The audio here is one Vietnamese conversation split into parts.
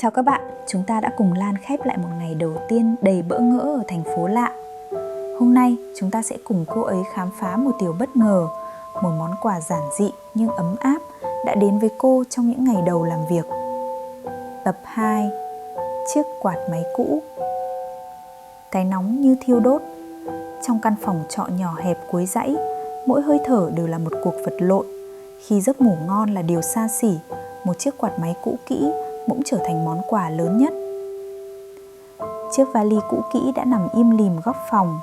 Chào các bạn, chúng ta đã cùng Lan khép lại một ngày đầu tiên đầy bỡ ngỡ ở thành phố lạ. Hôm nay chúng ta sẽ cùng cô ấy khám phá một điều bất ngờ, một món quà giản dị nhưng ấm áp đã đến với cô trong những ngày đầu làm việc. Tập 2. Chiếc quạt máy cũ. Cái nóng như thiêu đốt. Trong căn phòng trọ nhỏ hẹp cuối dãy, mỗi hơi thở đều là một cuộc vật lộn. Khi giấc ngủ ngon là điều xa xỉ, một chiếc quạt máy cũ kỹ bỗng trở thành món quà lớn nhất. Chiếc vali cũ kỹ đã nằm im lìm góc phòng.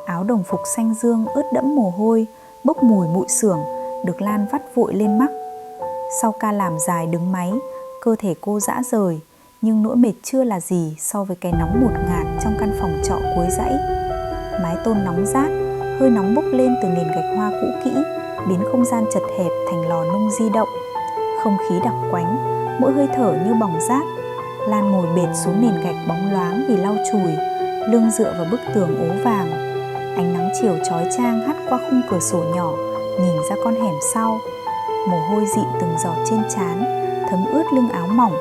Áo đồng phục xanh dương ướt đẫm mồ hôi, bốc mùi bụi xưởng, được Lan vắt vội lên mắt. Sau ca làm dài đứng máy, cơ thể cô rã rời, nhưng nỗi mệt chưa là gì so với cái nóng ngột ngạt trong căn phòng trọ cuối dãy. Mái tôn nóng rát, hơi nóng bốc lên từ nền gạch hoa cũ kỹ, biến không gian chật hẹp thành lò nung di động. Không khí đặc quánh, mỗi hơi thở như bỏng rát. Lan ngồi bệt xuống nền gạch bóng loáng vì lau chùi, lưng dựa vào bức tường ố vàng. Ánh nắng chiều chói chang hắt qua khung cửa sổ nhỏ, nhìn ra con hẻm sau. Mồ hôi dịn từng giọt trên trán, thấm ướt lưng áo mỏng.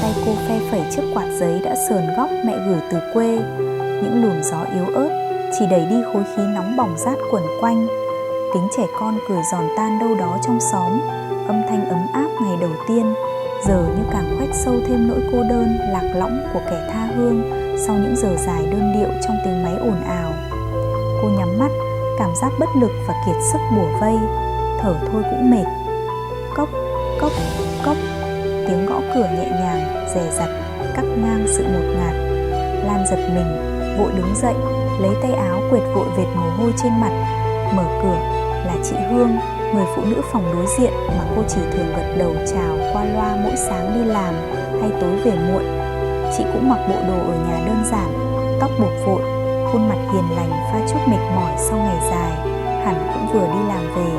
Tay cô phe phẩy chiếc quạt giấy đã sờn góc mẹ gửi từ quê. Những luồng gió yếu ớt chỉ đẩy đi khối khí nóng bỏng rát quẩn quanh. Tiếng trẻ con cười giòn tan đâu đó trong xóm, âm thanh ấm áp ngày đầu tiên giờ như càng khoét sâu thêm nỗi cô đơn lạc lõng của kẻ tha hương sau những giờ dài đơn điệu trong tiếng máy ồn ào. Cô nhắm mắt, cảm giác bất lực và kiệt sức bủa vây, thở thôi cũng mệt. Cốc, cốc, cốc, tiếng gõ cửa nhẹ nhàng, dè dặt, cắt ngang sự ngột ngạt. Lan giật mình, vội đứng dậy, lấy tay áo quệt vội vệt mồ hôi trên mặt. Mở cửa là chị Hương, người phụ nữ phòng đối diện mà cô chỉ thường gật đầu chào qua loa mỗi sáng đi làm hay tối về muộn. Chị cũng mặc bộ đồ ở nhà đơn giản, tóc buộc vội, khuôn mặt hiền lành pha chút mệt mỏi sau ngày dài, hẳn cũng vừa đi làm về.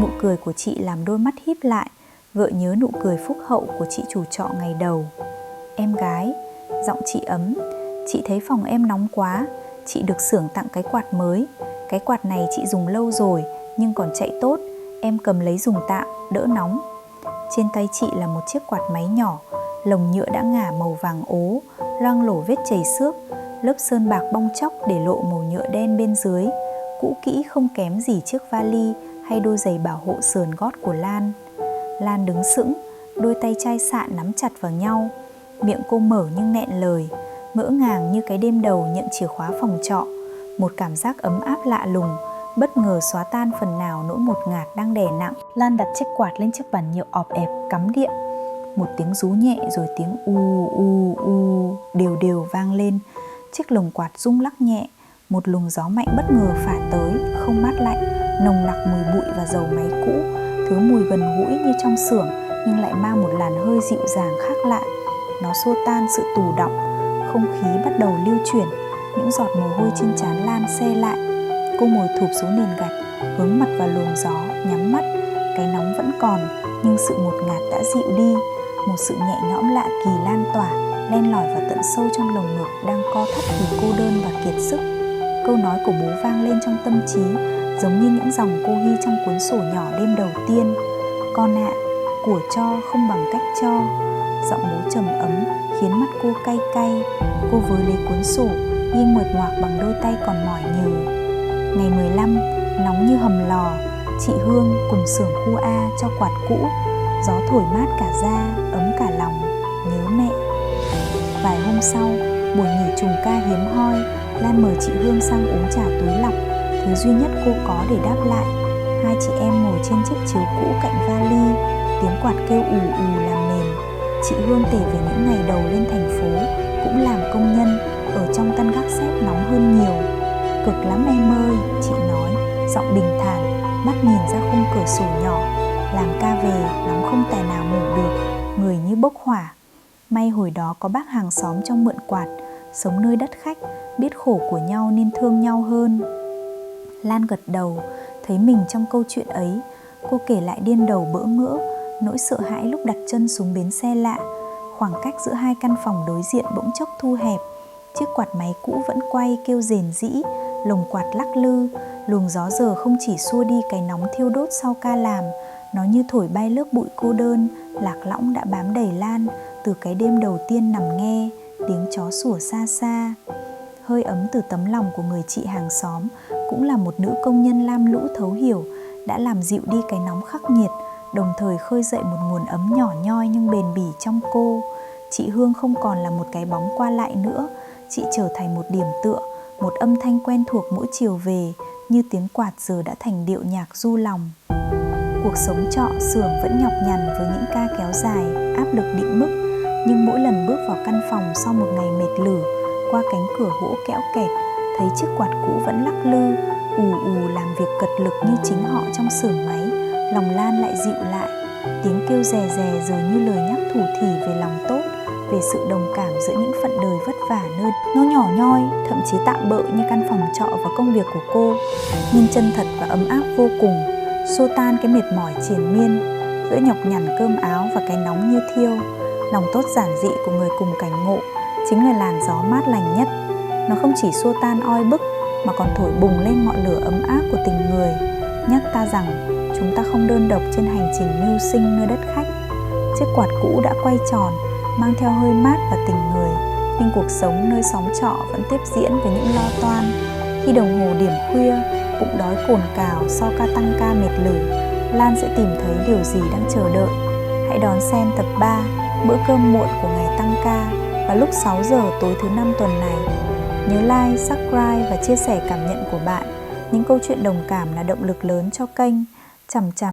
Nụ cười của chị làm đôi mắt híp lại, gợi nhớ nụ cười phúc hậu của chị chủ trọ ngày đầu. Em gái, giọng chị ấm, chị thấy phòng em nóng quá, chị được xưởng tặng cái quạt mới. Cái quạt này chị dùng lâu rồi nhưng còn chạy tốt, em cầm lấy dùng tạm, đỡ nóng. Trên tay chị là một chiếc quạt máy nhỏ, lồng nhựa đã ngả màu vàng ố, loang lổ vết chảy xước, lớp sơn bạc bong chóc để lộ màu nhựa đen bên dưới, cũ kỹ không kém gì chiếc vali hay đôi giày bảo hộ sườn gót của Lan. Lan đứng sững, đôi tay chai sạn nắm chặt vào nhau, miệng cô mở nhưng nghẹn lời, ngỡ ngàng như cái đêm đầu nhận chìa khóa phòng trọ. Một cảm giác ấm áp lạ lùng bất ngờ xóa tan phần nào nỗi ngột ngạt đang đè nặng. Lan đặt chiếc quạt lên chiếc bàn nhựa ọp ẹp cắm điện. Một tiếng rú nhẹ rồi tiếng u u u đều đều vang lên. Chiếc lồng quạt rung lắc nhẹ. Một luồng gió mạnh bất ngờ phả tới, không mát lạnh, nồng nặc mùi bụi và dầu máy cũ, thứ mùi gần gũi như trong xưởng nhưng lại mang một làn hơi dịu dàng khác lạ. Nó xua tan sự tù đọng, không khí bắt đầu lưu chuyển. Những giọt mồ hôi trên trán Lan se lại. Cô ngồi thụp xuống nền gạch, hướng mặt vào luồng gió, nhắm mắt. Cái nóng vẫn còn, nhưng sự ngột ngạt đã dịu đi. Một sự nhẹ nhõm lạ kỳ lan tỏa, len lỏi vào tận sâu trong lồng ngực đang co thắt vì cô đơn và kiệt sức. Câu nói của bố vang lên trong tâm trí, giống như những dòng cô ghi trong cuốn sổ nhỏ đêm đầu tiên. Con ạ, của cho không bằng cách cho. Giọng bố trầm ấm khiến mắt cô cay cay. Cô với lấy cuốn sổ, ghi nguệch ngoạc bằng đôi tay còn mỏi nhừ. Ngày 15, nóng như hầm lò, chị Hương cùng xưởng khu A cho quạt cũ. Gió thổi mát cả da, ấm cả lòng, nhớ mẹ. Vài hôm sau, buổi nghỉ trùng ca hiếm hoi, Lan mời chị Hương sang uống trà túi lọc, thứ duy nhất cô có để đáp lại. Hai chị em ngồi trên chiếc chiếu cũ cạnh vali, tiếng quạt kêu ù ù làm nền. Chị Hương kể về những ngày đầu lên thành phố, cũng làm công nhân, ở trong căn gác xếp nóng hơn nhiều. Cực lắm em ơi, chị nói, giọng bình thản, mắt nhìn ra khung cửa sổ nhỏ. Làm ca về, nóng không tài nào ngủ được, người như bốc hỏa. May hồi đó có bác hàng xóm trong mượn quạt, sống nơi đất khách, biết khổ của nhau nên thương nhau hơn. Lan gật đầu, thấy mình trong câu chuyện ấy. Cô kể lại điên đầu bỡ ngỡ, nỗi sợ hãi lúc đặt chân xuống bến xe lạ. Khoảng cách giữa hai căn phòng đối diện bỗng chốc thu hẹp. Chiếc quạt máy cũ vẫn quay kêu rền rĩ, lồng quạt lắc lư. Luồng gió giờ không chỉ xua đi cái nóng thiêu đốt sau ca làm, nó như thổi bay lớp bụi cô đơn, lạc lõng đã bám đầy Lan, từ cái đêm đầu tiên nằm nghe tiếng chó sủa xa xa. Hơi ấm từ tấm lòng của người chị hàng xóm, cũng là một nữ công nhân lam lũ thấu hiểu, đã làm dịu đi cái nóng khắc nghiệt, đồng thời khơi dậy một nguồn ấm nhỏ nhoi nhưng bền bỉ trong cô. Chị Hương không còn là một cái bóng qua lại nữa, chị trở thành một điểm tựa, một âm thanh quen thuộc mỗi chiều về, như tiếng quạt giờ đã thành điệu nhạc du lòng. Cuộc sống trọ xưởng vẫn nhọc nhằn với những ca kéo dài, áp lực định mức, nhưng mỗi lần bước vào căn phòng sau một ngày mệt lử, qua cánh cửa gỗ kẽo kẹt, thấy chiếc quạt cũ vẫn lắc lư, ù ù làm việc cật lực như chính họ trong xưởng máy, lòng Lan lại dịu lại. Tiếng kêu rè rè dường như lời nhắc thủ thỉ về lòng tốt, về sự đồng cảm giữa những phận đời vất vả nơi nó nhỏ nhoi, thậm chí tạm bợ như căn phòng trọ và công việc của cô, nhưng chân thật và ấm áp vô cùng, xua tan cái mệt mỏi triền miên giữa nhọc nhằn cơm áo và cái nóng như thiêu. Lòng tốt giản dị của người cùng cảnh ngộ chính là làn gió mát lành nhất. Nó không chỉ xua tan oi bức mà còn thổi bùng lên ngọn lửa ấm áp của tình người, nhắc ta rằng chúng ta không đơn độc trên hành trình mưu sinh nơi đất khách. Chiếc quạt cũ đã quay tròn, mang theo hơi mát và tình người, nhưng cuộc sống nơi xóm trọ vẫn tiếp diễn với những lo toan. Khi đồng hồ điểm khuya, bụng đói cồn cào sau ca tăng ca mệt lử, Lan sẽ tìm thấy điều gì đang chờ đợi. Hãy đón xem tập 3, bữa cơm muộn của ngày tăng ca, vào lúc 6 giờ tối thứ 5 tuần này. Nhớ like, subscribe và chia sẻ cảm nhận của bạn. Những câu chuyện đồng cảm là động lực lớn cho kênh. Chằm chằm